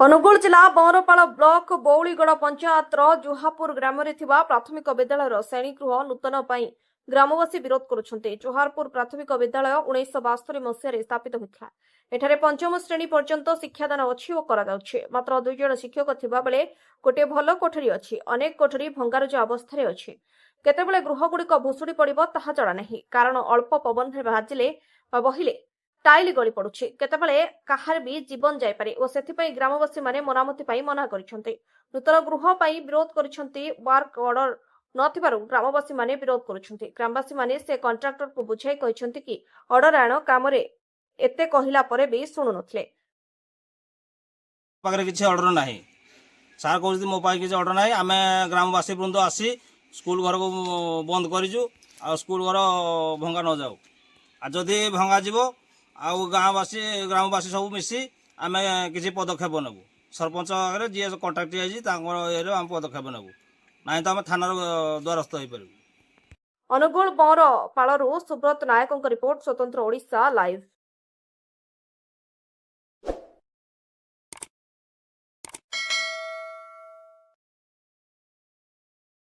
ଅନୁଗୁଳ ଜିଲ୍ଲା ବଅଁରପାଳ ବ୍ଲକ ବଉଳିଗଡ଼ ପଞ୍ଚାୟତର ଜୁହାପୁର ଗ୍ରାମରେ ଥିବା ପ୍ରାଥମିକ ବିଦ୍ୟାଳୟର ଶ୍ରେଣୀଗୃହ ନୂତନ ପାଇଁ ଗ୍ରାମବାସୀ ବିରୋଧ କରୁଛନ୍ତି। ଜୁହାରପୁର ପ୍ରାଥମିକ ବିଦ୍ୟାଳୟ 1972 ମସିହାରେ ସ୍ଥାପିତ ହୋଇଥିଲା। ଏଠାରେ ପଞ୍ଚମ ଶ୍ରେଣୀ ପର୍ଯ୍ୟନ୍ତ ଶିକ୍ଷାଦାନ ଅଛି ଓ କରାଯାଉଛି। ମାତ୍ର 2 ଜଣ ଶିକ୍ଷକ ଥିବା ବେଳେ ଗୋଟିଏ ଭଲ କୋଠରୀ ଅଛି। ଅନେକ କୋଠରୀ ଭଙ୍ଗାରୁଜା ଅବସ୍ଥାରେ ଅଛି। କେତେବେଳେ ଗୃହଗୁଡ଼ିକ ଭୁଶୁଡ଼ି ପଡ଼ିବ ତାହା ଜଣା ନାହିଁ। କାରଣ ଅଳ୍ପ ପବନରେ ବାଜିଲେ ବା ବହିଲେ टाइल गली पड़ुछि। केतेबेले काहार भी जीवन जायपारे ओ सेथिपई ग्रामवासी माने मरामती पाई मना करिसंते। नूतन गृह पाई विरोध करिसंते। वर्क ऑर्डर नथिबारु ग्रामवासी माने विरोध करुछंते। ग्रामवासी माने से कॉन्ट्रैक्टर को बुझाई कहिसंते कि ऑर्डर आनो कामरे एते कहिला परे भी सुनु नथले। पाखरे किछि ऑर्डर नाही सार कहउछि मो पाई किछि ऑर्डर नाही। आमे ग्रामवासी बृंद आसी स्कूल घर को बंद करिजु आ स्कूल घर भंगा न जाऊ आ जदि भंगा जीवो आउ ग्रामवासी सब मिसी आमे किसी पदक्षेप नेबू। सरपंच आगे जी कंटाक्ट ये आम पदक्षेप नेबू ना तो आम थाना द्वारस्थ हो पारू। अनुगुल बौरपालरू सुब्रत नायकों रिपोर्ट स्वतंत्र ओडिशा लाइव।